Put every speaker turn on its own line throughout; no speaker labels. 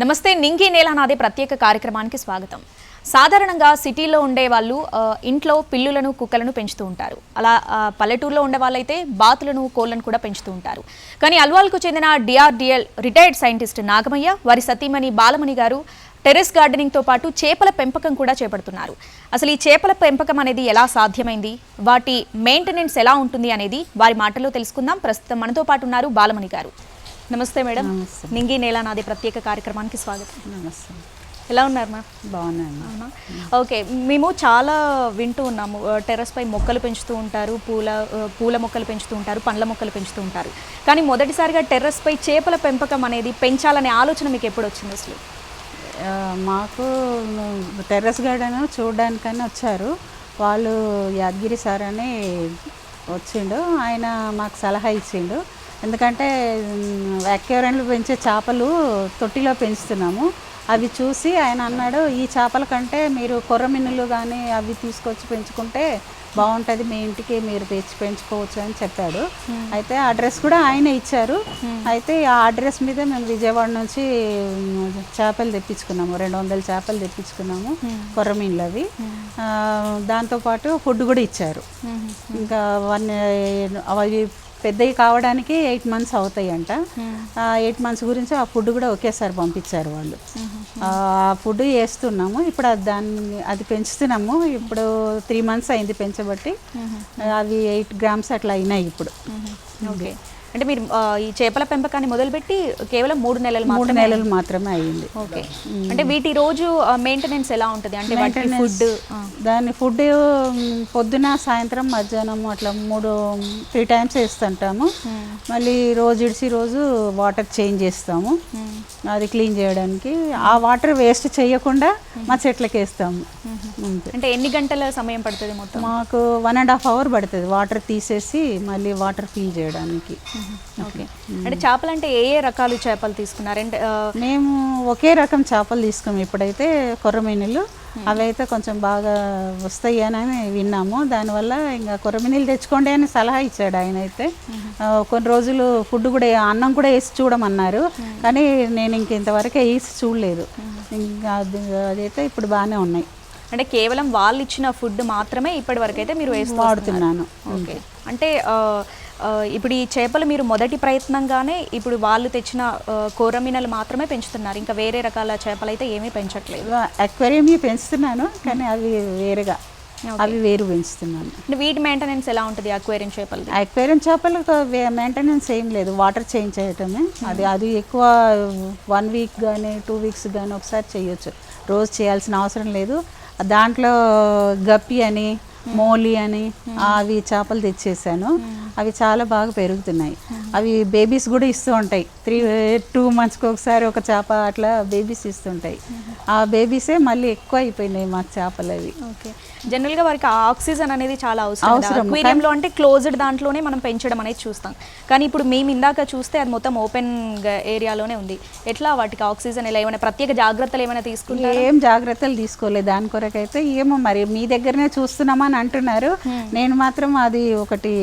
నమస్తే నింగి నేల నాదే ప్రత్యేక కార్యక్రమానికి స్వాగతం. సాధారణంగా సిటీలో ఉండే వాళ్ళు ఇంట్లో పిల్లులను కుక్కలను పెంచుతూ ఉంటారు. అలా పల్లెటూరులో ఉండే వాళ్ళైతే బాతులను కోళ్లను కూడా పెంచుతూ ఉంటారు. కానీ అల్వాల్కు చెందిన డిఆర్డిఎల్ రిటైర్డ్ సైంటిస్ట్ నాగమయ్య వారి సతీమణి బాలమణి గారు టెర్రస్ గార్డెనింగ్తో పాటు చేపల పెంపకం కూడా చేపడుతున్నారు. అసలు ఈ చేపల పెంపకం అనేది ఎలా సాధ్యమైంది, వాటి మెయింటెనెన్స్ ఎలా ఉంటుంది అనేది వారి మాటల్లో తెలుసుకుందాం. ప్రస్తుతం మనతో పాటు ఉన్నారు బాలమణి గారు. నమస్తే మేడం. నింగి నేల నాది ప్రత్యేక కార్యక్రమానికి స్వాగతం.
నమస్తే.
ఎలా ఉన్నారు మ్యామ్?
బాగున్నాను.
ఓకే, మేము చాలా వింటూ ఉన్నాము, టెర్రస్ పై మొక్కలు పెంచుతూ ఉంటారు, పూల మొక్కలు పెంచుతూ ఉంటారు, పండ్ల మొక్కలు పెంచుతూ ఉంటారు. కానీ మొదటిసారిగా టెర్రస్ పై చేపల పెంపకం అనేది పెంచాలనే ఆలోచన మీకు ఎప్పుడు వచ్చింది అసలు?
మాకు టెర్రస్ గార్డెన్ చూడడానికని వచ్చారు వాళ్ళు. యాదగిరి సార్ అని వచ్చిండు, ఆయన మాకు సలహా ఇచ్చిండు. ఎందుకంటే అక్వేరియంలో పెంచే చేపలు తొట్టిలో పెంచుతున్నాము. అవి చూసి ఆయన అన్నాడు, ఈ చేపల కంటే మీరు కొర్రమిన్నులు కానీ అవి తీసుకొచ్చి పెంచుకుంటే బాగుంటుంది, మీ ఇంటికి మీరు తెచ్చి పెంచుకోవచ్చు అని చెప్పాడు. అయితే అడ్రస్ కూడా ఆయన ఇచ్చారు. అయితే ఆ అడ్రస్ మీద మేము విజయవాడ నుంచి చేపలు తెప్పించుకున్నాము, 200 చేపలు తెప్పించుకున్నాము, కొర్రమీన్లు అవి. దాంతోపాటు ఫుడ్ కూడా ఇచ్చారు. ఇంకా అవి పెద్దవి కావడానికి 8 months అవుతాయి అంట. 8 months గురించి ఆ ఫుడ్ కూడా ఒకేసారి పంపించారు వాళ్ళు. ఆ ఫుడ్ వేస్తున్నాము ఇప్పుడు, అది పెంచుతున్నాము. ఇప్పుడు 3 months అయింది పెంచబట్టి. అవి 8 grams అట్లా అయినాయి ఇప్పుడు.
ఓకే, అంటే మీరు ఈ చేపల పెంపకాన్ని మొదలుపెట్టి కేవలం 3 నెలలు
మాత్రమే అయ్యింది.
ఓకే, అంటే వీటి రోజు మెయింటెనెన్స్ ఎలా ఉంటుంది? అంటే ఫుడ్,
దాని ఫుడ్ పొద్దున సాయంత్రం మధ్యాహ్నం అట్లా 3 times వేస్తుంటాము. మళ్ళీ రోజు ఇడిచి రోజు వాటర్ చేంజ్ చేస్తాము, అది క్లీన్ చేయడానికి. ఆ వాటర్ వేస్ట్ చేయకుండా మా చెట్లకి వేస్తాము.
అంటే ఎన్ని గంటల సమయం పడుతుంది మొత్తం?
మాకు 1.5 hour పడుతుంది వాటర్ తీసేసి మళ్ళీ వాటర్ ఫిల్ చేయడానికి.
ఓకే, అంటే చేపలు అంటే ఏ రకాలు చేపలు తీసుకున్నారు? అంటే
మేము ఒకే రకం చేపలు తీసుకున్నాము ఇప్పుడైతే, కొర్రమీనులు. అవి అయితే కొంచెం బాగా వస్తాయి అని విన్నాము. దానివల్ల ఇంకా కొర్రమీనులు తెచ్చుకోండి అని సలహా ఇచ్చాడు ఆయన. అయితే కొన్ని రోజులు ఫుడ్ కూడా, అన్నం కూడా వేసి చూడమన్నారు. కానీ నేను ఇంతవరకు వేసి చూడలేదు. ఇంకా అదైతే ఇప్పుడు బాగానే ఉన్నాయి.
అంటే కేవలం వాళ్ళు ఇచ్చిన ఫుడ్ మాత్రమే ఇప్పటి వరకు అయితే మీరు
వాడుతున్నాను.
ఓకే, అంటే ఇప్పుడు ఈ చేపలు మీరు మొదటి ప్రయత్నంగానే ఇప్పుడు వాళ్ళు తెచ్చిన కొర్రమీనలు మాత్రమే పెంచుతున్నారు, ఇంకా వేరే రకాల చేపలు అయితే ఏమీ పెంచట్లేదు?
అక్వేరియం పెంచుతున్నాను కానీ అవి వేరుగా, అవి వేరు పెంచుతున్నాను.
వీటి మెయింటెనెన్స్ ఎలా ఉంటుంది అక్వేరియం చేపలు?
అక్వేరియం చేపలకు మెయింటెనెన్స్ ఏం లేదు, వాటర్ చేంజ్ చేయటమే. అది ఎక్కువ 1 week కానీ 2 weeks కానీ ఒకసారి చేయొచ్చు, రోజు చేయాల్సిన అవసరం లేదు. దాంట్లో గప్పి అని, మోలి అని అవి చేపలు తెచ్చేసాను. అవి చాలా బాగా పెరుగుతున్నాయి. అవి బేబీస్ కూడా ఇస్తూ ఉంటాయి. 2 monthsకి ఒకసారి ఒక చేప అట్లా బేబీస్ ఇస్తుంటాయి. ఆ బేబీసే మళ్ళీ ఎక్కువ అయిపోయినాయి మాకు చేపలు అవి.
ఓకే, జనరల్గా వారికి ఆక్సిజన్ అనేది చాలా అవసరం. అక్వేరియంలో అంటే క్లోజ్డ్ దాంట్లోనే మనం పెంచడం అనేది చూస్తాం. కానీ ఇప్పుడు మేము ఇందాక చూస్తే అది మొత్తం ఓపెన్ ఏరియాలోనే ఉంది. ఎట్లా వాటికి ఆక్సిజన్ ఎలా, ఏమైనా ప్రత్యేక జాగ్రత్తలు ఏమైనా తీసుకుంటారు?
ఏం జాగ్రత్తలు తీసుకోలేదు దాని కొరకైతే. ఏమో మరి మీ దగ్గరనే చూస్తున్నామని అంటున్నారు. నేను మాత్రం అది ఒకటి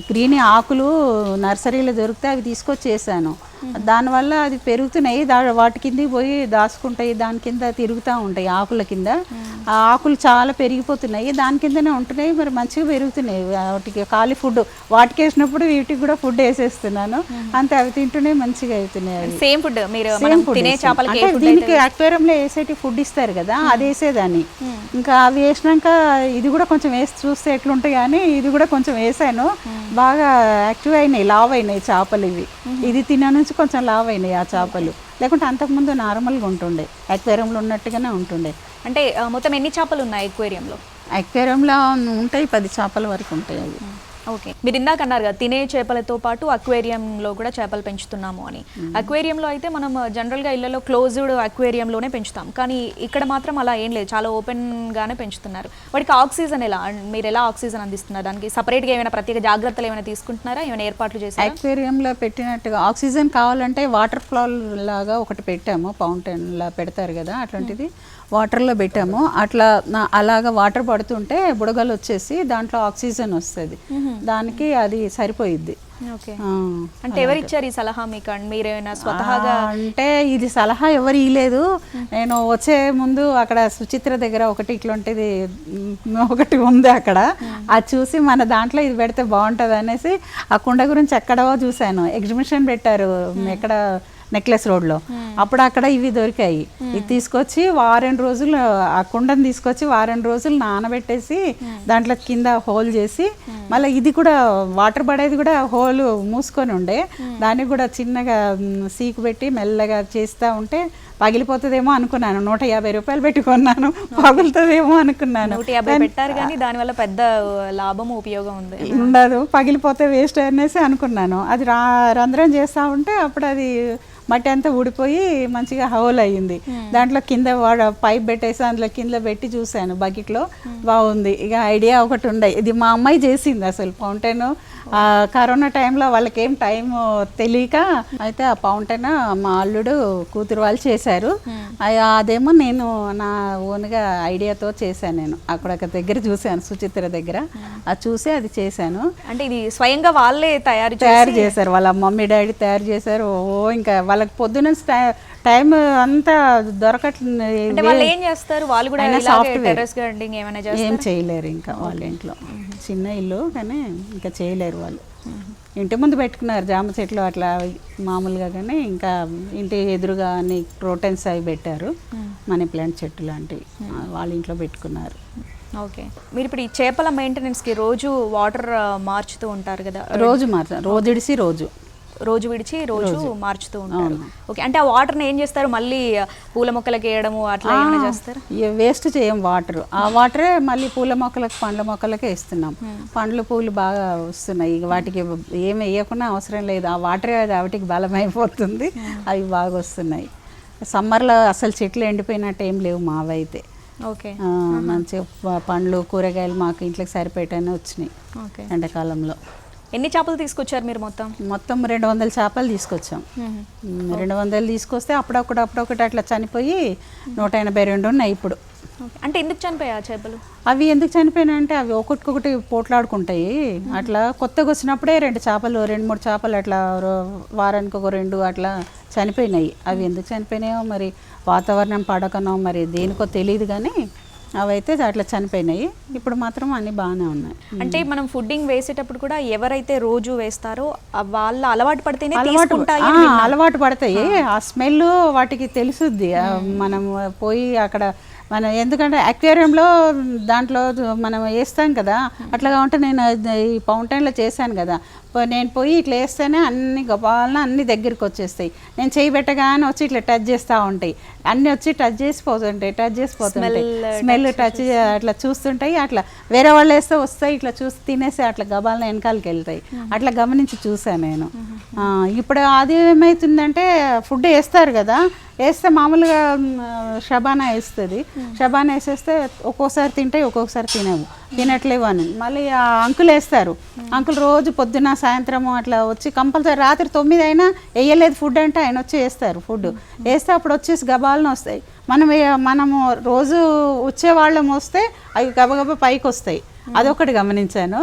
గ్రీన్ ఆకులు నర్సరీలో దొరికితే అవి తీసుకొచ్చేసాను. దానివల్ల అది పెరుగుతున్నాయి, వాటి కింద పోయి దాచుకుంటాయి, దాని కింద తిరుగుతూ ఉంటాయి ఆకుల కింద. ఆ ఆకులు చాలా పెరిగిపోతున్నాయి, దాని కిందనే ఉంటున్నాయి. మరి మంచిగా పెరుగుతున్నాయి. వాటికి ఖాళీ ఫుడ్ వాటికి వేసినప్పుడు వీటికి కూడా ఫుడ్ వేసేస్తున్నాను, అంతే. అవి తింటూనే మంచిగా అవుతున్నాయి.
సేమ్ ఫుడ్
అంటే దీనికి అక్వేరియంలో వేసేటి ఫుడ్ ఇస్తారు కదా, అది వేసేదాన్ని. ఇంకా అవి వేసినాక ఇది కూడా కొంచెం వేసి చూస్తే ఎట్లుంటాయి కానీ ఇది కూడా కొంచెం వేసాను. బాగా యాక్టివ్ అయినాయి, లావ్ అయినాయి చేపలు ఇవి. ఇది తిన నుంచి కొంచెం లావ్ అయినాయి ఆ చేపలు. లేకుంటే అంతకుముందు నార్మల్గా ఉంటుండే, అక్వేరియంలో ఉన్నట్టుగానే ఉంటుండే.
అంటే మొత్తం ఎన్ని చేపలు ఉన్నాయి అక్వేరియంలో?
అక్వేరియంలో ఉంటాయి 10 చేపల వరకు ఉంటాయి అవి.
ఓకే, మీరు ఇందాక అన్నారు కదా తినే చేపలతో పాటు అక్వేరియంలో కూడా చేపలు పెంచుతున్నాము అని. అక్వేరియంలో అయితే మనం జనరల్గా ఇళ్లలో క్లోజ్డ్ అక్వేరియంలోనే పెంచుతాం, కానీ ఇక్కడ మాత్రం అలా ఏం లేదు, చాలా ఓపెన్గానే పెంచుతున్నారు. వాటికి ఆక్సిజన్ ఎలా, మీరు ఎలా ఆక్సిజన్ అందిస్తున్నారు? దానికి సపరేట్గా ఏమైనా ప్రత్యేక జాగ్రత్తలు ఏమైనా తీసుకుంటున్నారా, ఏమైనా ఏర్పాట్లు చేస్తారా?
అక్వేరియంలో పెట్టినట్టుగా ఆక్సిజన్ కావాలంటే వాటర్ ఫ్లాల్ లాగా ఒకటి పెట్టాము, ఫౌంటైన్లా పెడతారు కదా, అట్లాంటిది వాటర్లో పెట్టాము. అలాగా వాటర్ పడుతుంటే బుడగలు వచ్చేసి దాంట్లో ఆక్సిజన్ వస్తుంది, దానికి అది సరిపోయిద్ది.
ఓకే.
ఆ,
అంటే ఎవరిచ్చారు ఈ సలహా మీకు? మీరేమైనా స్వతహాగా?
అంటే ఇది సలహా ఎవరు ఇవ్వలేదు. నేను వచ్చే ముందు అక్కడ సుచిత్ర దగ్గర ఒకటి ఇట్లాంటిది ఒకటి ఉంది అక్కడ, అది చూసి మన దాంట్లో ఇది పెడితే బాగుంటుంది అనేసి ఆ కుండ గురించి ఎక్కడో చూశాను. ఎగ్జిబిషన్ పెట్టారు ఎక్కడ, నెక్లెస్ రోడ్లో. అప్పుడు అక్కడ ఇవి దొరికాయి. ఇది తీసుకొచ్చి వారం రోజులు ఆ కుండను తీసుకొచ్చి వారం రోజులు నానబెట్టేసి దాంట్లో కింద హోల్ చేసి, మళ్ళీ ఇది కూడా వాటర్ పడేది కూడా హోల్ మూసుకొని ఉండే, దానికి కూడా చిన్నగా సీకు పెట్టి మెల్లగా చేస్తూ ఉంటే పగిలిపోతుందేమో అనుకున్నాను. 150 రూపాయలు పెట్టి కొన్నాను, పగులుతుందేమో అనుకున్నాను.
150 పెట్టారు కానీ దానివల్ల పెద్ద లాభం ఉపయోగం ఉంది
ఉండదు, పగిలిపోతే వేస్ట్ అనేసి అనుకున్నాను. అది రంధ్రం చేస్తూ ఉంటే అప్పుడు అది మట్టి అంతా ఊడిపోయి మంచిగా హోల్ అయ్యింది. దాంట్లో కింద పైప్ పెట్టేసి అందులో కింద పెట్టి చూశాను బకెట్లో, బాగుంది. ఇక ఐడియా ఒకటి ఉండే, ఇది మా అమ్మాయి చేసింది అసలు ఫౌంటైన్. కరోనా టైంలో వాళ్ళకి ఏం టైం తెలియక అయితే ఆ ఫౌంటైన్ మా అల్లుడు కూతురు వాళ్ళు చేశారు. అదేమో నేను నా ఓన్గా ఐడియాతో చేశాను. నేను అక్కడ ఒక దగ్గర చూశాను, సుచిత్ర దగ్గర, అది చూసి అది చేశాను.
అంటే ఇది స్వయంగా వాళ్ళే తయారు
చేశారు, వాళ్ళ మమ్మీ డాడీ తయారు చేశారు. ఇంకా వాళ్ళకి పొద్దున టైం అంతా
దొరకట్లేదు. వాళ్ళు ఏం చేస్తారు? వాళ్ళు కూడా టెర్రస్ గార్డెనింగ్ ఏమైనా చేస్తారు?
ఏం చేయలేరు ఇంకా వాళ్ళ ఇంట్లో, చిన్న ఇల్లు కానీ ఇంకా చేయలేరు వాళ్ళు. ఇంటి ముందు పెట్టుకున్నారు జామ చెట్లు అట్లా మామూలుగా, కానీ ఇంకా ఇంటి ఎదురుగా అన్ని క్రోటన్స్ అవి పెట్టారు, మనీ ప్లాంట్ చెట్టు లాంటివి వాళ్ళ ఇంట్లో పెట్టుకున్నారు.
ఓకే. మీరు ఇప్పుడు ఈ చేపల మెయింటెనెన్స్కి రోజు వాటర్ మార్చుతూ ఉంటారు కదా?
రోజు మార్చారు, రోజు ఇడిసి
రోజు విడిచి రోజు మార్చుతూ ఉంటారు. ఓకే. అంటే ఆ వాటర్ని ఏం చేస్తారు? మళ్ళీ పూల మొక్కలకి వేయడము అట్లా ఏమైనా చేస్తారు?
వేస్ట్ చేయం వాటర్. ఆ వాటరే మళ్ళీ పూల మొక్కలకు, పండ్ల మొక్కలకే ఇస్తున్నాం. పండ్లు పూలు బాగా వస్తున్నాయి. వాటికి ఏమి వేయకుండా అవసరం లేదు, ఆ వాటరే వాటికి బలం అయిపోతుంది, అవి బాగా వస్తున్నాయి. సమ్మర్లో అసలు చెట్లు ఎండిపోయినట్టు ఏం లేవు మావైతే.
ఓకే.
మంచిగా పండ్లు కూరగాయలు మాకు ఇంట్లోకి సరిపోయేటనే వచ్చినాయి ఎండాకాలంలో.
ఎన్ని చేపలు తీసుకొచ్చారు మీరు? మొత్తం
200 చేపలు తీసుకొచ్చాం. 200 తీసుకొస్తే అప్పుడొకటి అట్లా చనిపోయి 182 ఉన్నాయి ఇప్పుడు.
అంటే ఎందుకు చనిపోయాయి ఆ చేపలు?
అవి ఎందుకు చనిపోయినాయి అంటే అవి ఒకటికొకటి పోట్లాడుకుంటాయి. అట్లా కొత్తగా వచ్చినప్పుడే 2 చేపలు 2-3 చేపలు అట్లా వారానికి ఒక 2 అట్లా చనిపోయినాయి. అవి ఎందుకు చనిపోయినాయో మరి, వాతావరణం పడకనో మరి దేనికో తెలియదు, కానీ అవైతే అట్లా చనిపోయినాయి. ఇప్పుడు మాత్రం అన్నీ బాగానే ఉన్నాయి.
అంటే మనం ఫుడ్డింగ్ వేసేటప్పుడు కూడా ఎవరైతే రోజు వేస్తారో వాళ్ళ అలవాటు పడితేనే
అలవాటు పడతాయి. ఆ స్మెల్ వాటికి తెలుసుద్ది. మనం పోయి అక్కడ ఎందుకంటే అక్వేరియంలో దాంట్లో మనం వేస్తాం కదా, అట్లాగా ఉంటే నేను ఈ ఫౌంటైన్లో చేశాను కదా, నేను పోయి ఇట్లా వేస్తేనే అన్ని గబాలన అన్ని దగ్గరికి వచ్చేస్తాయి. నేను చేయి పెట్టగానే వచ్చి ఇట్లా టచ్ చేస్తూ ఉంటాయి, అన్నీ వచ్చి టచ్ చేసిపోతుంటాయి, స్మెల్ టచ్ అట్లా చూస్తుంటాయి. అట్లా వేరే వాళ్ళు వేస్తే వస్తాయి, ఇట్లా చూసి తినేసి అట్లా గబాలన వెనకాలకి వెళ్తాయి. అట్లా గమనించి చూసాను నేను. ఇప్పుడు అది ఏమవుతుందంటే ఫుడ్ వేస్తారు కదా, వేస్తే మామూలుగా షబానా వేస్తుంది, షబానా వేసేస్తే ఒక్కోసారి తింటాయి, ఒక్కొక్కసారి తినట్లేవు అని మళ్ళీ ఆ అంకులు వేస్తారు. అంకుల్ రోజు పొద్దున్న సాయంత్రము అట్లా వచ్చి కంపల్సరీ రాత్రి 9 అయినా వేయలేదు ఫుడ్ అంటే ఆయన వచ్చి వేస్తారు. ఫుడ్ వేస్తే అప్పుడు వచ్చేసి గబాలను వస్తాయి. మనము రోజు వచ్చేవాళ్ళం వస్తే అవి గబగబా పైకి వస్తాయి. అదొకటి గమనించాను.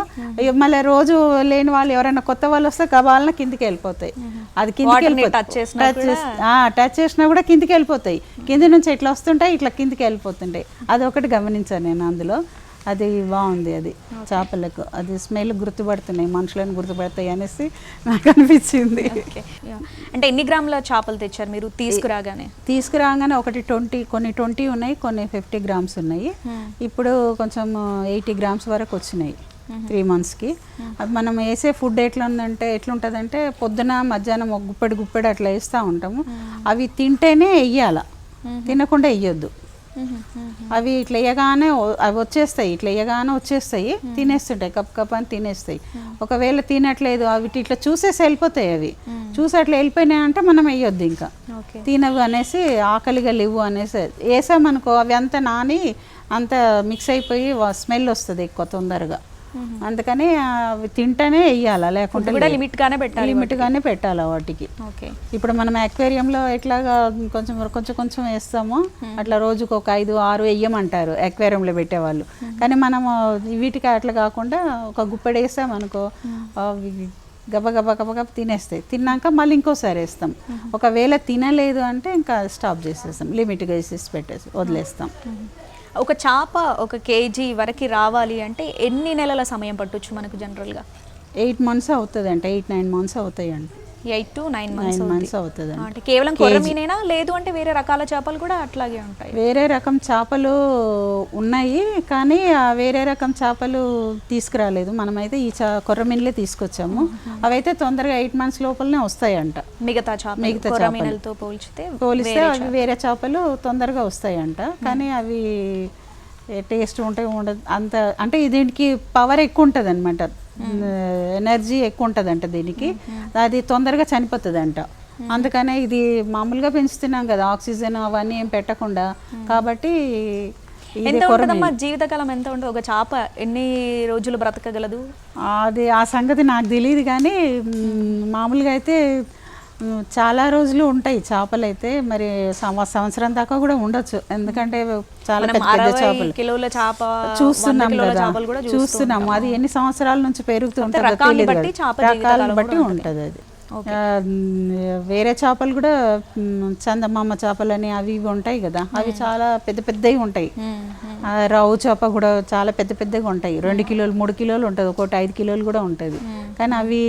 మళ్ళీ రోజు లేని వాళ్ళు ఎవరైనా కొత్త వాళ్ళు వస్తే గబాలన కిందికి వెళ్ళిపోతాయి. అది కిందికి టచ్ చేసినా కూడా కిందికి వెళ్ళిపోతాయి. కింది నుంచి ఇట్లా వస్తుంటాయి, ఇట్లా కిందికి వెళ్ళిపోతుంటాయి. అదొకటి గమనించాను నేను అందులో. అది బాగుంది, అది చేపలకు అది స్మెల్ గుర్తుపడుతున్నాయి, మనుషులను గుర్తుపడతాయి అనేసి నాకు అనిపించింది.
అంటే ఎన్ని గ్రాముల చేపలు తెచ్చారు మీరు
తీసుకురాగానే? ఒకటి 20, కొన్ని 20 ఉన్నాయి, కొన్ని 50 గ్రామ్స్ ఉన్నాయి. ఇప్పుడు కొంచెం 80 గ్రామ్స్ వరకు వచ్చినాయి 3 monthsకి. అది మనం వేసే ఫుడ్ ఎట్లుంటుందంటే పొద్దున మధ్యాహ్నం ఒక గుప్పెడు అట్లా వేస్తూ ఉంటాము. అవి తింటేనే వెయ్యాల, తినకుండా వెయ్యొద్దు. అవి ఇట్లా వేయగానే అవి వచ్చేస్తాయి, తినేస్తుంటాయి, కప్ అని తినేస్తాయి. ఒకవేళ తినట్లేదు అవి ఇట్లా చూసేసి వెళ్ళిపోతాయి. అవి చూసి అట్లా వెళ్ళిపోయినాయి అంటే మనం వేయొద్దు, ఇంకా తినవు అనేసి, ఆకలిగా లేవు అనేసి వేసామనుకో అవి అంతా నాని అంత మిక్స్ అయిపోయి స్మెల్ వస్తుంది ఎక్కువ తొందరగా. అందుకని అవి తింటేనే వేయాలా, లేకుంటే లిమిట్గానే పెట్టాలి వాటికి. ఇప్పుడు మనం అక్వేరియంలో ఎట్లాగా కొంచెం వేస్తామో అట్లా రోజుకు ఒక 5-6 వేయమంటారు అక్వేరియంలో పెట్టేవాళ్ళు. కానీ మనము వీటికి అట్లా కాకుండా ఒక గుప్పెడు వేసామనుకో గబగబా గబగబ తినేస్తాయి. తిన్నాక మళ్ళీ ఇంకోసారి వేస్తాం. ఒకవేళ తినలేదు అంటే ఇంకా స్టాప్ చేసేస్తాం, లిమిట్గా వేసేసి పెట్టేసి వదిలేస్తాం.
ఒక చేప 1 కేజీ వరకు రావాలి అంటే ఎన్ని నెలల సమయం పట్టొచ్చు మనకు జనరల్గా?
8 months అవుతుందంట, 8-9 months అవుతాయండి.
8 to 9
9
months
months అవుతుందండి.
అంటే కేవలం కొర్రమీనేనా, లేదు అంటే వేరే రకాల చేపలు కూడా అట్లాగే ఉంటాయి?
వేరే రకం చేపలు ఉన్నాయి, కానీ ఆ వేరే రకం చేపలు తీసుకురాలేదు. మనమైతే ఈ కొర్రమీనులే తీసుకొచ్చాము. అవైతే తొందరగా 8 months లోపలనే వస్తాయంట.
మిగతా కొర్రమీనులతో పోలిస్తే
అవి వేరే చేపలు తొందరగా వస్తాయంట. కానీ అవి టేస్ట్ ఉంటాయి ఉండదు అంత, అంటే దీనికి పవర్ ఎక్కువ ఉంటుంది అనమాట, ఎనర్జీ ఎక్కువ ఉంటుందంట దీనికి. అది తొందరగా చనిపోతుందంట. అందుకనే ఇది మామూలుగా పెంచుతున్నాం కదా, ఆక్సిజన్ అవన్నీ ఏం పెట్టకుండా. కాబట్టి
ఎంత ఉంటుందమ్మా జీవితకాలం, ఎంత ఉంటుంది ఒక చేప, ఎన్ని రోజులు బ్రతకగలదు?
అది ఆ సంగతి నాకు తెలియదు, కానీ మామూలుగా అయితే చాలా రోజులు ఉంటాయి చేపలు అయితే. మరి సంవత్సరం దాకా కూడా ఉండొచ్చు, ఎందుకంటే చాలా పెద్ద పెద్ద చేపలు చూస్తున్నాం కదా, చూస్తున్నాము. అది ఎన్ని సంవత్సరాల నుంచి పెరుగుతుంటుందో తెలియదు, రకాలను బట్టి ఉంటుంది అది. వేరే చేపలు కూడా చందమామ చేపలని అవి ఇవి ఉంటాయి కదా, అవి చాలా పెద్ద పెద్దవి ఉంటాయి. రావు చేప కూడా చాలా పెద్ద పెద్దగా ఉంటాయి, 2 కిలోలు 3 కిలోలు ఉంటుంది, ఒకటి 5 కిలోలు కూడా ఉంటుంది. కానీ అవి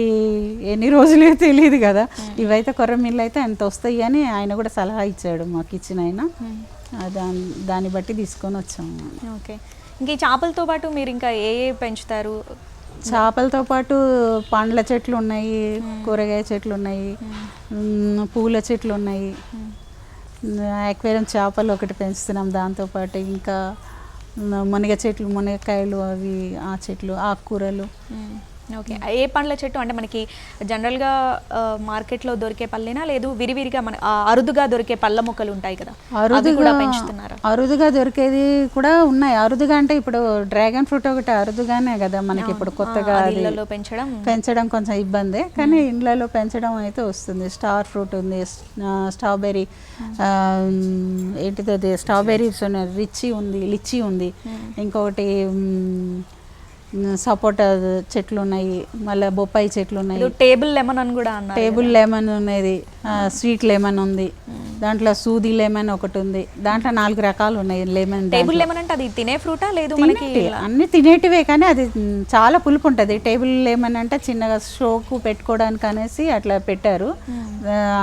ఎన్ని రోజులే తెలియదు కదా. ఇవైతే కొర్రమీన్లు అయితే ఎంత వస్తాయి అని ఆయన కూడా సలహా ఇచ్చాడు మాకు, ఇచ్చిన ఆయన. దాన్ని బట్టి తీసుకొని వచ్చాము.
ఓకే. ఇంక ఈ చేపలతో పాటు మీరు ఇంకా ఏ పెంచుతారు?
చేపలతో పాటు పండ్ల చెట్లు ఉన్నాయి, కూరగాయ చెట్లు ఉన్నాయి, పూల చెట్లు ఉన్నాయి. యాక్వేరియం చేపలు ఒకటి పెంచుతున్నాం. దాంతోపాటు ఇంకా మునగ చెట్లు, మునగకాయలు, అవి ఆ చెట్లు, ఆకుకూరలు.
ఓకే. ఏ పండ్ల చెట్టు అంటే మనకి జనరల్గా మార్కెట్లో దొరికే పళ్ళేనా, లేదు విరివిరిగా మన అరుదుగా దొరికే పళ్ళ మొక్కలు ఉంటాయి కదా, అరుదుగా పెంచుతున్నారా?
అరుదుగా దొరికేది కూడా ఉన్నాయి. అరుదుగా అంటే ఇప్పుడు డ్రాగన్ ఫ్రూట్ ఒకటి అరుదుగానే కదా మనకి ఇప్పుడు కొత్తగా పెంచడం కొంచెం ఇబ్బందే, కానీ ఇండ్లలో పెంచడం అయితే వస్తుంది. స్టార్ ఫ్రూట్ ఉంది, స్ట్రాబెర్రీ, ఏంటిది స్ట్రాబెర్రీస్ ఉన్నాయి, లిచ్చి ఉంది, ఇంకొకటి సపోటా చెట్లు ఉన్నాయి, మళ్ళీ బొప్పాయి చెట్లు ఉన్నాయి.
టేబుల్ లెమన్ అని కూడా అన్నారు.
టేబుల్ లెమన్ ఉన్నది, స్వీట్ లెమన్ ఉంది, దాంట్లో సూది లెమన్ ఒకటి ఉంది. దాంట్లో 4 రకాలు ఉన్నాయి లెమన్.
టేబుల్ లెమన్ అంటే అది తినే ఫ్రూటా, లేదు మనకి
అన్ని తినేటివే, కానీ అది చాలా పులుపు ఉంటుంది. టేబుల్ లెమన్ అంటే చిన్నగా షోకు పెట్టుకోవడానికి అనేసి అట్లా పెట్టారు,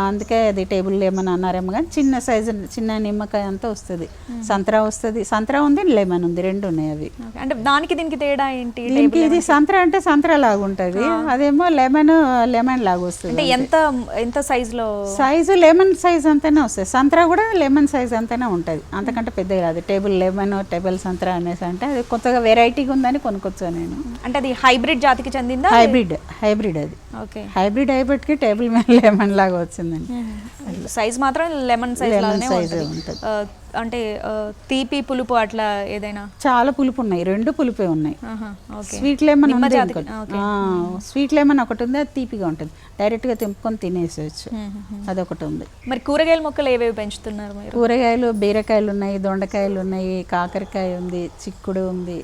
అందుకే అది టేబుల్ లెమన్ అన్నారేమో. కానీ చిన్న సైజు, చిన్న నిమ్మకాయ అంతా వస్తుంది. సంత్రా వస్తుంది, సంత్రా ఉంది, లెమన్ ఉంది, 2 ఉన్నాయి అవి.
అంటే దానికి దీనికి తేడా ఏంటి?
దీనికి ఇది సంత్రా అంటే సంత్రా లాగా ఉంటుంది, అదేమో లెమన్ లాగా వస్తుంది.
అంటే ఎంత సైజు?
లెమన్ సైజ్ అంతనే వస్తుంది. సంత్రా కూడా లెమన్ సైజ్ అంతనే ఉంటుంది, అంతకంటే పెద్దగా రాదు. టేబుల్ లెమన్, టేబుల్ సంత్రా అనేసి అంటే అది కొత్తగా వెరైటీగా ఉందని కొనుక్కొచ్చా నేను.
అంటే అది హైబ్రిడ్ జాతికి చెందిందా?
హైబ్రిడ్ అది.
ఓకే.
హైబ్రిడ్కి టేబుల్ లెమన్ లాగా వచ్చిందండి.
సైజ్ మాత్రం లెమన్ సైజ్
ఉంటుంది.
అంటే తీపి పులుపు అట్లా ఏదైనా? చాలా
పులుపు ఉన్నాయి, 2 పులుపే ఉన్నాయి. స్వీట్ లెమన్ ఉంది, స్వీట్ లెమన్ ఒకటి ఉంది, అది తీపిగా ఉంటుంది, డైరెక్ట్గా తెంపుకొని తినేసేయచ్చు, అదొకటి ఉంది.
మరి కూరగాయల మొక్కలు ఏవేవి పెంచుతున్నారు మీరు?
కూరగాయలు బీరకాయలు ఉన్నాయి, దొండకాయలు ఉన్నాయి, కాకరకాయ ఉంది, చిక్కుడు ఉంది,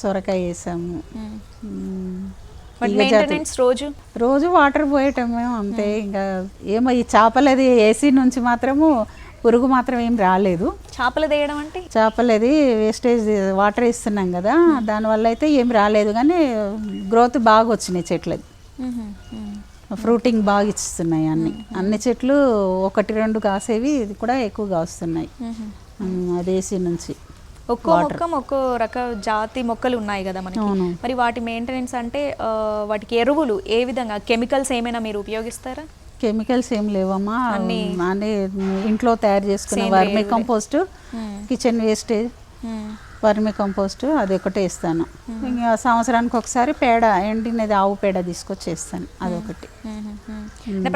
సొరకాయ వేసాము. రోజు వాటర్ పోయటమే అంతే. ఇంకా ఏమో ఈ చేపలది ఏసీ నుంచి మాత్రము పురుగు మాత్రం ఏం రాలేదు.
చేపలు తీయడం అంటే
చేపలది వేస్టేజ్ వాటర్ ఇస్తున్నాం కదా, దానివల్ల అయితే ఏం రాలేదు, కానీ గ్రోత్ బాగా వచ్చినాయి చెట్లది. ఫ్రూటింగ్ బాగా ఇస్తున్నాయి అన్ని చెట్లు, 1-2 కాసేవి, ఇది కూడా ఎక్కువగా వస్తున్నాయి అది ఏసీ నుంచి.
ఒక్కో రక జాతి మొక్కలు ఉన్నాయి కదా మనకి, మరి వాటి మెయింటెనెన్స్ అంటే వాటికి ఎరువులు ఏ విధంగా, కెమికల్స్ ఏమైనా మీరు ఉపయోగిస్తారా?
కెమికల్స్ ఏం లేవమ్మా, అన్ని ఇంట్లో తయారు చేసుకునే వర్మి కంపోస్ట్, కిచెన్ వేస్టేజ్, వర్మి కంపోస్ట్ అది ఒకటే ఇస్తాను. ఇంకా సంవత్సరానికి ఒకసారి పేడ, ఎండినది ఆవు పేడ తీసుకొచ్చి వేస్తాను, అదొకటి.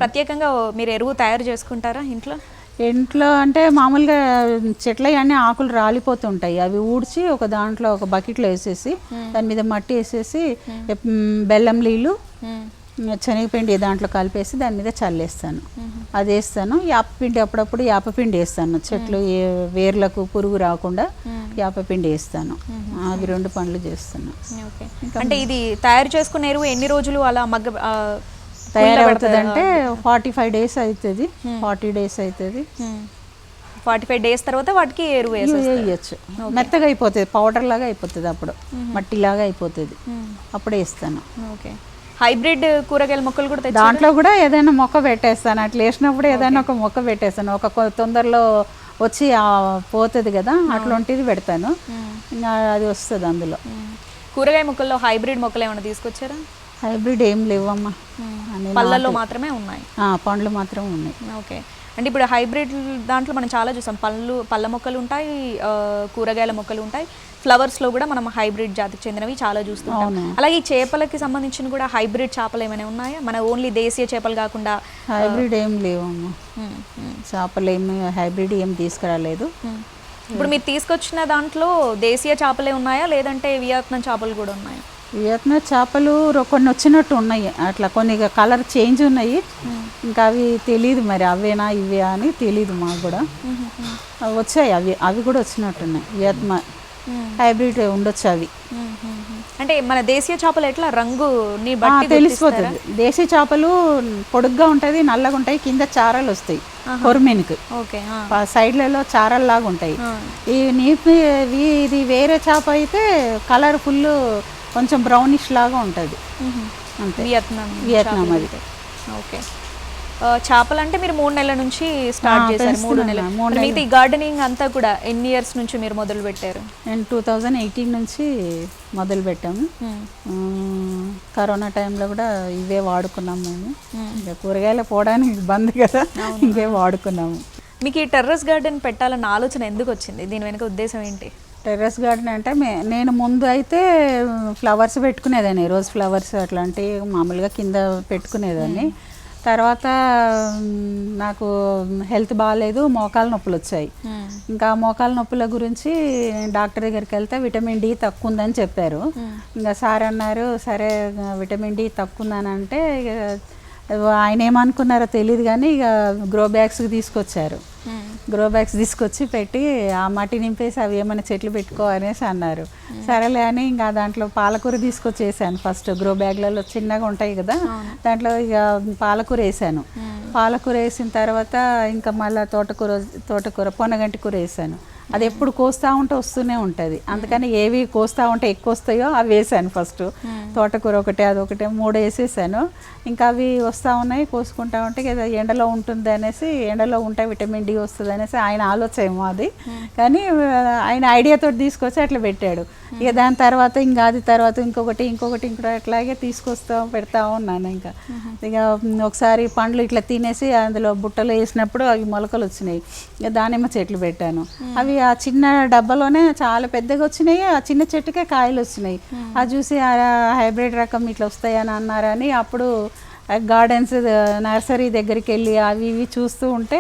ప్రత్యేకంగా మీరు ఎరువు తయారు చేసుకుంటారా ఇంట్లో? అంటే మామూలుగా చెట్ల అన్నీ ఆకులు రాలిపోతుంటాయి, అవి ఊడ్చి ఒక దాంట్లో ఒక బకెట్లో వేసేసి దాని మీద మట్టి వేసేసి బెల్లం నీళ్ళు, శనగపిండి దాంట్లో కలిపేసి దాని మీద చల్లేస్తాను, అది వేస్తాను. యాపపిండి అప్పుడప్పుడు యాపపిండి వేస్తాను, చెట్లు వేర్లకు పురుగు రాకుండా యాపపిండి వేస్తాను. అవి 2 పనులు చేస్తాను. అంటే ఇది తయారు చేసుకునే ఎరువు ఎన్ని రోజులు అలా
తయారవుతుంది అంటే 45 days అవుతుంది, 40 days అవుతుంది.
45 days తర్వాత వాటికి ఎరువు
వేయచ్చు, మెత్తగా అయిపోతుంది, పౌడర్ లాగా అయిపోతుంది, అప్పుడు మట్టిలాగా అయిపోతుంది, అప్పుడు వేస్తాను.
ఓకే. హైబ్రిడ్ కూరగాయల మొక్కలు కూడా
దాంట్లో కూడా ఏదైనా మొక్క పెట్టేస్తాను, అట్లా వేసినప్పుడు ఏదైనా ఒక మొక్క పెట్టేస్తాను, ఒక తొందరలో వచ్చి పోతుంది కదా, అట్లాంటిది పెడతాను, ఇంకా అది వస్తుంది అందులో.
కూరగాయ మొక్కల్లో హైబ్రిడ్ మొక్కలు ఏమైనా తీసుకొచ్చారా?
హైబ్రిడ్ ఏం లేవమ్మా,
పళ్ళల్లో మాత్రమే ఉన్నాయి,
పండ్లు మాత్రం ఉన్నాయి.
ఓకే. అంటే ఇప్పుడు హైబ్రిడ్ దాంట్లో మనం చాలా చూసాం, పళ్ళ మొక్కలు ఉంటాయి, కూరగాయల మొక్కలు ఉంటాయి, ఫ్లవర్స్లో కూడా మనం హైబ్రిడ్ జాతికి చెందినవి చాలా చూస్తుంటాం. అలాగే ఈ చేపలకి సంబంధించిన కూడా హైబ్రిడ్ చేపలు ఏమైనా ఉన్నాయా? మన ఓన్లీ దేశీయ చేపలు కాకుండా
హైబ్రిడ్ ఏం లేవమ్మా, చేపలు ఏమి హైబ్రిడ్ ఏం తీసుకురాలేదు.
ఇప్పుడు మీరు తీసుకొచ్చిన దాంట్లో దేశీయ చేపలే ఉన్నాయా, లేదంటే వియత్నాం చేపలు కూడా ఉన్నాయా?
వియత్నాం చేపలు కొన్ని వచ్చినట్టు ఉన్నాయి, అట్లా కొన్ని కలర్ చేంజ్ ఉన్నాయి, ఇంకా అవి తెలీదు మరి అవేనా ఇవే అని తెలీదు మాకు కూడా. అవి వచ్చాయి, అవి కూడా వచ్చినట్టున్నాయి, వియత్నాం హైబ్రిడ్ ఉండొచ్చు అవి.
అంటే మన దేశీయ చేపలు ఎట్లా రంగుని బట్టి
తెలిసిపోతుంది. దేశీయ చేపలు పొడుగ్గా ఉంటుంది, నల్లగా ఉంటాయి, కింద చారలు వస్తాయి కొరమీనుకి, సైడ్లలో చారలు లాగా ఉంటాయి. ఈ ఇది వేరే చేప అయితే కలర్ ఫుల్ కొంచెం బ్రౌనిష్ లాగా ఉంటుంది, అంతే. వియత్నాం అది.
ఓకే. చేపలు అంటే మీరు 3 నెలల నుంచి స్టార్ట్ చేశారు, 3 నెలలు. మిగతా ఈ గార్డెనింగ్ అంతా కూడా ఎన్ని ఇయర్స్ నుంచి మీరు మొదలు పెట్టారు?
నేను 2018 నుంచి మొదలు పెట్టాము. కరోనా టైంలో కూడా ఇవే వాడుకున్నాము మేము, ఇంకా కూరగాయలు పోవడానికి బంద్ కదా, ఇవే వాడుకున్నాము.
మీకు ఈ టెర్రస్ గార్డెన్ పెట్టాలన్న ఆలోచన ఎందుకు వచ్చింది? దీని వెనుక ఉద్దేశం ఏంటి?
టెర్రస్ గార్డెన్ అంటే నేను ముందు అయితే ఫ్లవర్స్ పెట్టుకునేదాన్ని, రోజ్ ఫ్లవర్స్ అట్లాంటివి మామూలుగా కింద పెట్టుకునేదాన్ని. తర్వాత నాకు హెల్త్ బాగాలేదు, మోకాలు నొప్పులు వచ్చాయి. ఇంకా మోకాలు నొప్పుల గురించి డాక్టర్ దగ్గరికి వెళ్తే విటమిన్ డి తక్కువ ఉందని చెప్పారు. ఇంకా సార్ అన్నారు, సరే విటమిన్ డి తక్కువ ఉందని అంటే ఆయన ఏమనుకున్నారో తెలియదు కానీ ఇక గ్రో బ్యాగ్స్కి తీసుకొచ్చారు. గ్రో బ్యాగ్స్ తీసుకొచ్చి పెట్టి ఆ మట్టి నింపేసి అవి ఏమైనా చెట్లు పెట్టుకో అనేసి అన్నారు. సరేలే అని ఇంకా దాంట్లో పాలకూర తీసుకొచ్చేసాను. ఫస్ట్ గ్రో బ్యాగ్లలో చిన్నగా ఉంటాయి కదా, దాంట్లో ఇక పాలకూర వేసాను. పాలకూర వేసిన తర్వాత ఇంకా మళ్ళీ తోటకూర పొనగంటి కూర వేసాను. అది ఎప్పుడు కోస్తూ ఉంటే వస్తూనే ఉంటుంది, అందుకని ఏవి కోస్తూ ఉంటే ఎక్కువ వస్తాయో అవి వేసాను. ఫస్ట్ తోటకూర ఒకటి అదొకటి 3 వేసేసాను. ఇంకా అవి వస్తూ ఉన్నాయి, కోసుకుంటా ఉంటే ఎండలో ఉంటుంది అనేసి, ఎండలో ఉంటే విటమిన్ డి వస్తుంది అనేసి ఆయన ఆలోచన అది. కానీ ఆయన ఐడియాతో తీసుకొచ్చి అట్లా పెట్టాడు. ఇక దాని తర్వాత ఇంకా అది తర్వాత ఇంకొకటి అట్లాగే పెడతా ఉన్నాను. ఇంకా ఇక ఒకసారి పండ్లు ఇట్లా తినేసి అందులో బుట్టలు వేసినప్పుడు అవి మొలకలు వచ్చినాయి. ఇక దానిమ్మ చెట్లు పెట్టాను. అవి ఆ చిన్న డబ్బాలోనే చాలా పెద్దగా వచ్చినాయి, ఆ చిన్న చెట్టుకే కాయలు వచ్చినాయి. అది చూసి హైబ్రిడ్ రకం ఇట్లా వస్తాయని అన్నారని అప్పుడు గార్డెన్స్ నర్సరీ దగ్గరికి వెళ్ళి అవి ఇవి చూస్తూ ఉంటే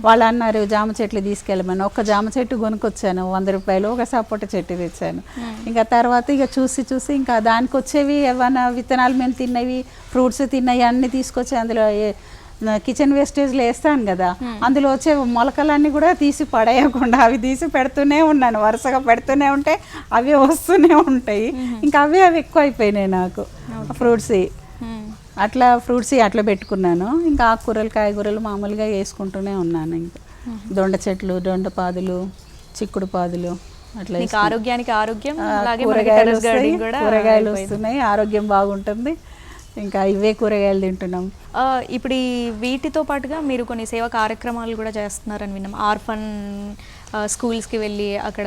వాళ్ళు అన్నారు జామ చెట్లు తీసుకెళ్ళమని. ఒక జామ చెట్టు కొనుక్కొచ్చాను 100 రూపాయలు, ఒక సపోటా చెట్టు తెచ్చాను. ఇంకా తర్వాత ఇక చూసి ఇంకా దానికి వచ్చేవి ఏమైనా విత్తనాలు మేము తిన్నవి, ఫ్రూట్స్ తిన్నవి అన్నీ తీసుకొచ్చి అందులో కిచెన్ వేస్టేజ్లో వేస్తాను కదా, అందులో వచ్చే మొలకలన్నీ కూడా తీసి పడేయకుండా అవి తీసి పెడుతూనే ఉన్నాను. వరుసగా పెడుతూనే ఉంటే అవి వస్తూనే ఉంటాయి. ఇంకా అవి ఎక్కువ అయిపోయినాయి నాకు ఫ్రూట్స్. అట్లా ఫ్రూట్స్ అట్లా పెట్టుకున్నాను. ఇంకా ఆకుకూరలు కాయగూరలు మామూలుగా వేసుకుంటూనే ఉన్నాను. ఇంకా దొండ చెట్లు, దొండ పాదులు, చిక్కుడు పాదులు అట్లా.
ఆరోగ్యానికి ఆరోగ్యం,
కూరగాయలు వస్తున్నాయి, ఆరోగ్యం బాగుంటుంది. ఇంకా ఇవే కూరగాయలు తింటున్నాం.
ఇప్పుడు ఈ వీటితో పాటుగా మీరు కొన్ని సేవా కార్యక్రమాలు కూడా చేస్తున్నారని విన్నాం. ఆర్ఫన్ స్కూల్స్కి వెళ్ళి అక్కడ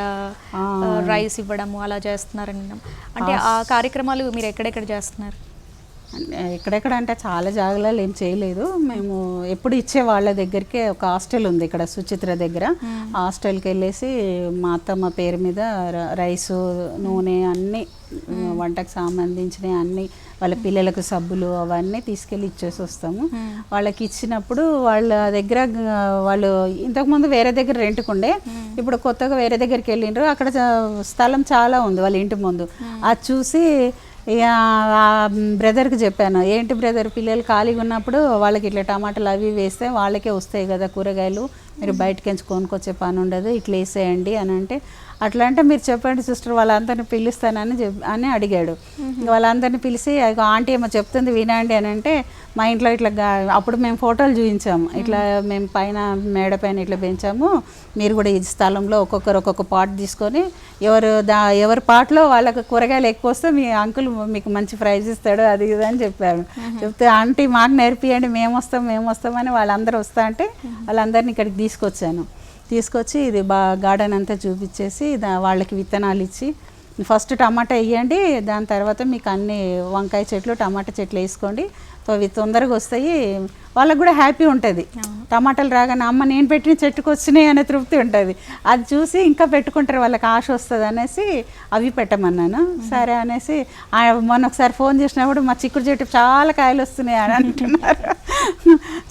రైస్ ఇవ్వడము అలా చేస్తున్నారని విన్నాం. అంటే ఆ కార్యక్రమాలు మీరు ఎక్కడెక్కడ చేస్తున్నారు?
ఎక్కడెక్కడ అంటే చాలా జాగాలలో ఏం చేయలేదు. మేము ఎప్పుడు ఇచ్చే వాళ్ళ దగ్గరికి ఒక హాస్టల్ ఉంది ఇక్కడ సుచిత్ర దగ్గర, హాస్టల్కి వెళ్ళేసి మా అత్తమ్మ పేరు మీద రైసు, నూనె అన్నీ వంటకు సంబంధించినవి అన్నీ, వాళ్ళ పిల్లలకు సబ్బులు అవన్నీ తీసుకెళ్ళి ఇచ్చేసి వస్తాము. వాళ్ళకి ఇచ్చినప్పుడు వాళ్ళ దగ్గర వాళ్ళు ఇంతకుముందు వేరే దగ్గర రెంట్కుండే, ఇప్పుడు కొత్తగా వేరే దగ్గరికి వెళ్ళిండ్రు. అక్కడ స్థలం చాలా ఉంది వాళ్ళ ఇంటి ముందు. అది చూసి ఇక బ్రదర్కి చెప్పాను, ఏంటి బ్రదర్ పిల్లలు ఖాళీగా ఉన్నప్పుడు వాళ్ళకి ఇట్లా టమాటాలు అవి వేస్తే వాళ్ళకే వస్తాయి కదా కూరగాయలు, మీరు బయటకించి కొనుక్కొచ్చే పని ఉండదు, ఇట్లా వేసేయండి అని అంటే, అట్లా అంటే మీరు చెప్పండి సిస్టర్ వాళ్ళందరినీ పిలుస్తానని అని అడిగాడు. వాళ్ళందరినీ పిలిచి ఆంటీ ఏమో చెప్తుంది వినండి అని అంటే, మా ఇంట్లో ఇట్లా అప్పుడు మేము ఫోటోలు చూపించాము, ఇట్లా మేము పైన మేడ పైన ఇట్లా పెంచాము, మీరు కూడా ఈ స్థలంలో ఒక్కొక్కరు ఒక్కొక్క పాట్ తీసుకొని ఎవరి పాటలో వాళ్ళకి కూరగాయలు ఎక్కువ వస్తే మీ అంకుల్ మీకు మంచి ప్రైజ్ ఇస్తాడు అది ఇది అని చెప్పారు. చెప్తే ఆంటీ మాకు నేర్పియండి, మేము వస్తామని వాళ్ళందరూ వస్తా అంటే వాళ్ళందరినీ ఇక్కడికి తీసుకొచ్చి ఇది గార్డెన్ అంతా చూపించేసి వాళ్ళకి విత్తనాలు ఇచ్చి, ఫస్ట్ టమాటా వేయండి, దాని తర్వాత మీకు అన్ని వంకాయ చెట్లు టమాటా చెట్లు వేసుకోండి, అవి తొందరగా వస్తాయి, వాళ్ళకు కూడా హ్యాపీ ఉంటుంది. టమాటాలు రాగానే అమ్మ నేను పెట్టిన చెట్టుకు వచ్చినాయి అనే తృప్తి ఉంటుంది. అది చూసి ఇంకా పెట్టుకుంటారు, వాళ్ళకి ఆశ వస్తుంది అనేసి అవి పెట్టమన్నాను. సరే అనేసి మొన్న ఒకసారి ఫోన్ చేసినప్పుడు మా చిక్కుడు చెట్టు చాలా కాయలు వస్తున్నాయి అని అంటున్నారు.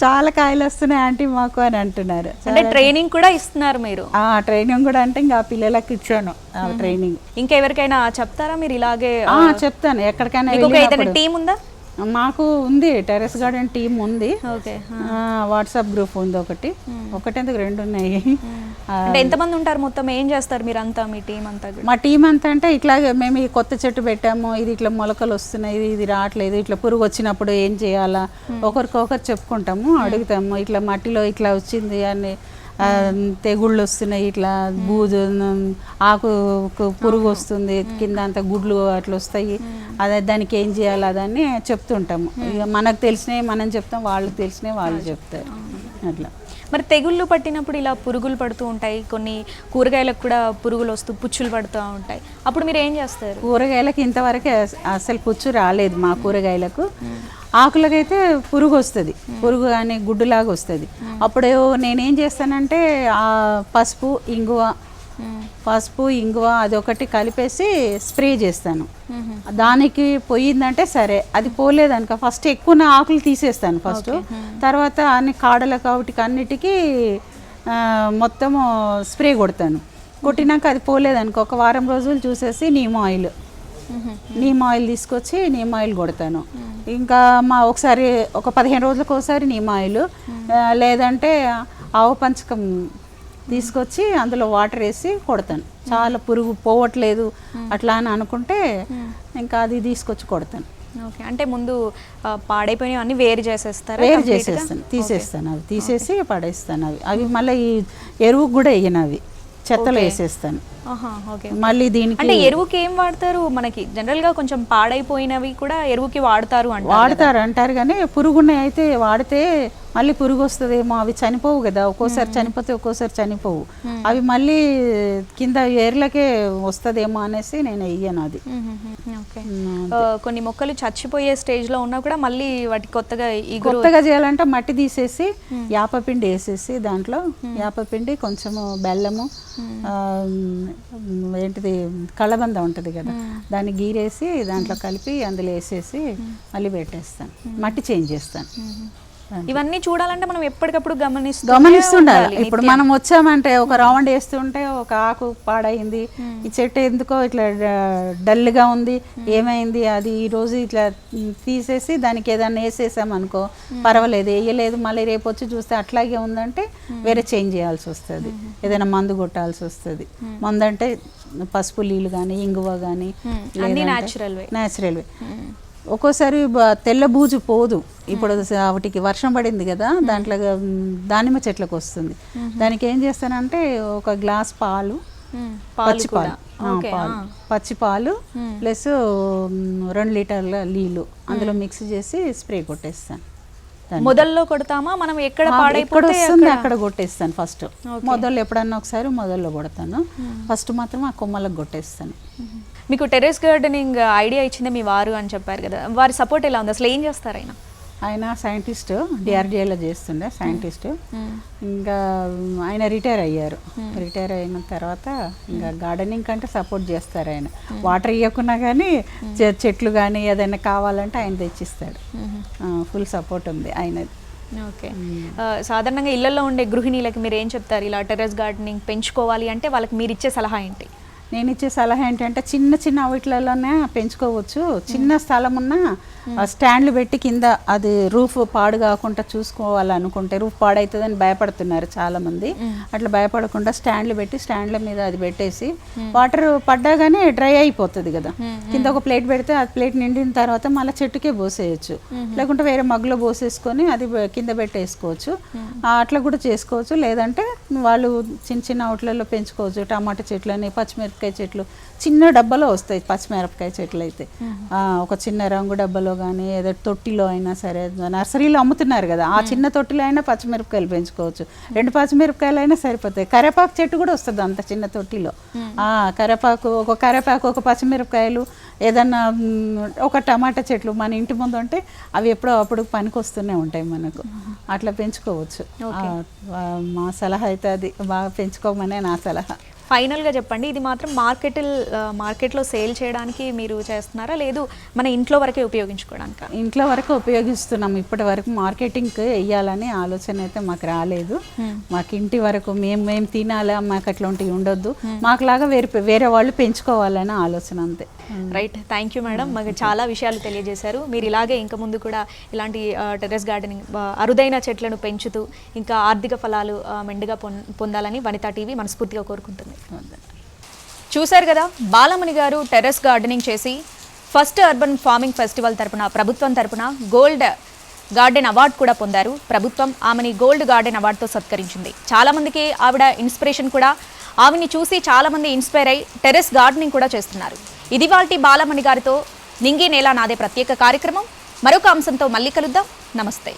చాలా కాయలు వస్తున్నాయి ఆంటీ మాకు అని అంటున్నారు.
అంటే ట్రైనింగ్ కూడా ఇస్తున్నారు మీరు?
ట్రైనింగ్ కూడా అంటే ఇంకా పిల్లలకి ఇచ్చాను ట్రైనింగ్.
ఇంకెవరికైనా చెప్తారా మీరు ఇలాగే?
చెప్తాను, ఎక్కడికైనా.
టీం ఉందా?
మాకు ఉంది, టెర్రస్ గార్డెన్ టీం ఉంది.
ఓకే.
వాట్సాప్ గ్రూప్ ఉంది ఒకటి ఎందుకు 2 ఉన్నాయి.
అంటే ఎంతమంది ఉంటారు మొత్తం? ఏం చేస్తారు మీరు అంతా, మీ టీం అంతా?
మా టీం అంతా అంటే ఇట్లాగే మేము ఈ కొత్త చెట్టు పెట్టాము, ఇది ఇట్లా మొలకలు వస్తున్నాయి, ఇది రావట్లేదు, ఇట్లా పురుగు వచ్చినప్పుడు ఏం చేయాలా ఒకరికొకరు చెప్పుకుంటాము, అడుగుతాము, ఇట్లా మట్టిలో ఇట్లా వచ్చింది అని, తెగుళ్ళు వస్తున్నాయి, ఇట్లా బూజు ఆకు పురుగు వస్తుంది, కింద అంతా గుడ్లు అట్లా వస్తాయి, అదే దానికి ఏం చేయాలి అదని చెప్తుంటాము. ఇక మనకు తెలిసినవి మనం చెప్తాం, వాళ్ళకి తెలిసినవి వాళ్ళు చెప్తారు అట్లా.
మరి తెగుళ్ళు పట్టినప్పుడు ఇలా పురుగులు పడుతూ ఉంటాయి, కొన్ని కూరగాయలకు కూడా పురుగులు వస్తూ పుచ్చులు పడుతూ ఉంటాయి, అప్పుడు మీరు ఏం చేస్తారు?
కూరగాయలకు ఇంతవరకు అసలు పుచ్చు రాలేదు మా కూరగాయలకు. ఆకులకైతే పురుగు వస్తుంది, పురుగు కానీ గుడ్డులాగా వస్తుంది. అప్పుడు నేనేం చేస్తానంటే పసుపు ఇంగువ అదొకటి కలిపేసి స్ప్రే చేస్తాను. దానికి పోయిందంటే సరే, అది పోలేదనుక ఫస్ట్ ఎక్కువ ఆకులు తీసేస్తాను ఫస్ట్, తర్వాత అన్ని కాడలకు వాటికి అన్నిటికీ మొత్తము స్ప్రే కొడతాను. కొట్టినాక అది పోలేదనుకో ఒక వారం రోజులు చూసేసి నీమ్ ఆయిల్ తీసుకొచ్చి నీమ్ ఆయిల్ కొడతాను. ఇంకా ఒకసారి ఒక 15 రోజులకు ఒకసారి నీమ్ ఆయిల్, లేదంటే ఆవు పంచకం తీసుకొచ్చి అందులో వాటర్ వేసి కొడతాను. చాలా పురుగు పోవట్లేదు అట్లా అని అనుకుంటే ఇంకా అది తీసుకొచ్చి కొడతాను.
ఓకే. అంటే ముందు పాడైపోయినవి అన్ని వేరు చేసేస్తారు?
తీసేస్తాను, అవి తీసేసి పడేస్తాను. అవి మళ్ళీ ఈ ఎరువుకు కూడా వేయను, అవి చెత్తలో వేసేస్తాను. మళ్ళీ దీనికి
అంటే ఎరువుకి ఏం వాడతారు? మనకి జనరల్ గా కొంచెం పాడైపోయినవి కూడా ఎరువుకి వాడతారు
అంటారు కానీ పురుగున్నాయి అయితే వాడితే మళ్ళీ పురుగు వస్తుందేమో, అవి చనిపోవు కదా, ఒక్కోసారి చనిపోతే ఒక్కోసారి చనిపోవు, అవి మళ్ళీ కింద ఏర్లకే వస్తుందేమో అనేసి నేను వెయ్యను అది.
కొన్ని మొక్కలు చచ్చిపోయే స్టేజ్ లో ఉన్నా కూడా మళ్ళీ వాటి కొత్తగా
చేయాలంటే మట్టి తీసేసి యాపపిండి వేసేసి, దాంట్లో యాపపిండి కొంచెము బెల్లము ఏంటిది కళ్ళబంద ఉంటుంది కదా, దాన్ని గీరేసి దాంట్లో కలిపి అందులో వేసేసి మళ్ళీ పెట్టేస్తాను, మట్టి చేంజ్ చేస్తాను.
ఇవన్నీ చూడాలంటే మనం ఎప్పటికప్పుడు
గమనిస్తుండాలి. ఇప్పుడు మనం వచ్చామంటే ఒక రౌండ్ వేస్తుంటే ఒక ఆకు పాడైంది, ఈ చెట్టు ఎందుకో ఇట్లా డల్గా ఉంది, ఏమైంది, అది ఈరోజు ఇట్లా తీసేసి దానికి ఏదైనా వేసేసాం అనుకో పర్వాలేదు, వేయలేదు మళ్ళీ రేపు వచ్చి చూస్తే అట్లాగే ఉందంటే వేరే చేంజ్ చేయాల్సి వస్తుంది, ఏదైనా మందు కొట్టాల్సి వస్తుంది. మందు అంటే పసుపు నీళ్ళు కానీ ఇంగువ కానీ న్యాచురల్. ఒక్కోసారి తెల్ల బూజు పోదు. ఇప్పుడు వాటికి వర్షం పడింది కదా, దాంట్లో దానిమ్మ చెట్లకు వస్తుంది. దానికి ఏం చేస్తానంటే ఒక గ్లాస్ పాలు, పచ్చి పాలు ప్లస్ 2 లీటర్ల నీళ్ళు అందులో మిక్స్ చేసి స్ప్రే కొట్టేస్తాను.
మొదల్లో కొడతామా మనం? ఎక్కడ
వస్తుంది అక్కడ కొట్టేస్తాను ఫస్ట్. మొదల్లో ఎప్పుడన్నా ఒకసారి మొదల్లో కొడతాను, ఫస్ట్ మాత్రం ఆ కొమ్మలకు కొట్టేస్తాను.
మీకు టెర్రస్ గార్డెనింగ్ ఐడియా ఇచ్చింది మీ వారు అని చెప్పారు కదా, వారి సపోర్ట్ ఎలా ఉంది? అసలు ఏం చేస్తారు
ఆయన సైంటిస్ట్, డిఆర్డిఏలో చేస్తుండే సైంటిస్ట్. ఇంకా ఆయన రిటైర్ అయ్యారు. రిటైర్ అయిన తర్వాత ఇంకా గార్డెనింగ్ కంటే సపోర్ట్ చేస్తారు ఆయన. వాటర్ ఇవ్వకున్నా కానీ చెట్లు కానీ ఏదైనా కావాలంటే ఆయన తెచ్చిస్తాడు. ఫుల్ సపోర్ట్ ఉంది ఆయనది.
ఓకే. సాధారణంగా ఇళ్లలో ఉండే గృహిణీలకి మీరు ఏం చెప్తారు? ఇలా టెర్రస్ గార్డెనింగ్ పెంచుకోవాలి అంటే వాళ్ళకి మీరు ఇచ్చే సలహా ఏంటి?
నేను ఇచ్చే సలహా ఏంటంటే చిన్న చిన్న వీటిలలోనే పెంచుకోవచ్చు. చిన్న స్థలం ఉన్నా స్టాండ్లు పెట్టి కింద అది రూఫ్ పాడు కాకుండా చూసుకోవాలనుకుంటే, రూఫ్ పాడవుతుందని భయపడుతున్నారు చాలామంది. అట్లా భయపడకుండా స్టాండ్లు పెట్టి స్టాండ్ల మీద అది పెట్టేసి వాటర్ పడ్డాగానే డ్రై అయిపోతుంది కదా, కింద ఒక ప్లేట్ పెడితే ఆ ప్లేట్ నిండిన తర్వాత మళ్ళీ చెట్టుకే పోసేయచ్చు, లేకుంటే వేరే మగ్గులో పోసేసుకొని అది కింద పెట్టేసుకోవచ్చు. అట్లా కూడా చేసుకోవచ్చు. లేదంటే వాళ్ళు చిన్న చిన్న అవుట్లలో పెంచుకోవచ్చు. టమాటా చెట్లని, పచ్చిమిరపకాయ చెట్లు చిన్న డబ్బాలో వస్తాయి. పచ్చిమిరపకాయ చెట్లు అయితే ఒక చిన్న రంగు డబ్బాలో కానీ ఏదో తొట్టిలో అయినా సరే, నర్సరీలో అమ్ముతున్నారు కదా, ఆ చిన్న తొట్టిలో అయినా పచ్చిమిరపకాయలు పెంచుకోవచ్చు. 2 పచ్చిమిరపకాయలు అయినా సరిపోతాయి. కరేపాకు చెట్టు కూడా వస్తుంది అంత చిన్న తొట్టిలో. కరేపాకు ఒక పచ్చిమిరపకాయలు, ఏదన్నా ఒక టమాటా చెట్లు మన ఇంటి ముందు ఉంటే అవి ఎప్పుడో అప్పుడు పనికి వస్తూనే ఉంటాయి మనకు. అట్లా పెంచుకోవచ్చు. మా సలహా అయితే అది బాగా పెంచుకోమనే నా సలహా.
ఫైనల్గా చెప్పండి, ఇది మాత్రం మార్కెట్లో సేల్ చేయడానికి మీరు చేస్తున్నారా, లేదు మన ఇంట్లో వరకే ఉపయోగించుకోవడానికి?
ఇంట్లో వరకు ఉపయోగిస్తున్నాం. ఇప్పటి వరకు మార్కెటింగ్కి వెయ్యాలని ఆలోచన అయితే మాకు రాలేదు. మాకు ఇంటి వరకు మేము తినాలా, మాకు అట్లాంటివి ఉండొద్దు, మాకులాగా వేరే వాళ్ళు పెంచుకోవాలని ఆలోచన అంతే.
Right, thank you madam. మాకు చాలా విషయాలు తెలియజేశారు. మీరు ఇలాగే ఇంకా ముందు కూడా ఇలాంటి టెర్రస్ గార్డెనింగ్, అరుదైన చెట్లను పెంచుతూ ఇంకా ఆర్థిక ఫలాలు మెండుగా పొందాలని వనితా టీవీ మనస్ఫూర్తిగా కోరుకుంటుంది. చూశారు కదా, బాలమణి గారు టెర్రస్ గార్డెనింగ్ చేసి ఫస్ట్ అర్బన్ ఫార్మింగ్ ఫెస్టివల్ తరపున, ప్రభుత్వం తరపున గోల్డ్ గార్డెన్ అవార్డు కూడా పొందారు. ప్రభుత్వం ఆమెని గోల్డ్ గార్డెన్ అవార్డుతో సత్కరించింది. చాలామందికి ఆవిడ ఇన్స్పిరేషన్ కూడా. ఆవిని చూసి చాలామంది ఇన్స్పైర్ అయ్యి టెర్రస్ గార్డెనింగ్ కూడా చేస్తున్నారు. ఇది వాల్టి బాలమణి గారితో నింగి నేల నాదే ప్రత్యేక కార్యక్రమం. మరొక అంశంతో మళ్ళీ కలుద్దాం. నమస్తే.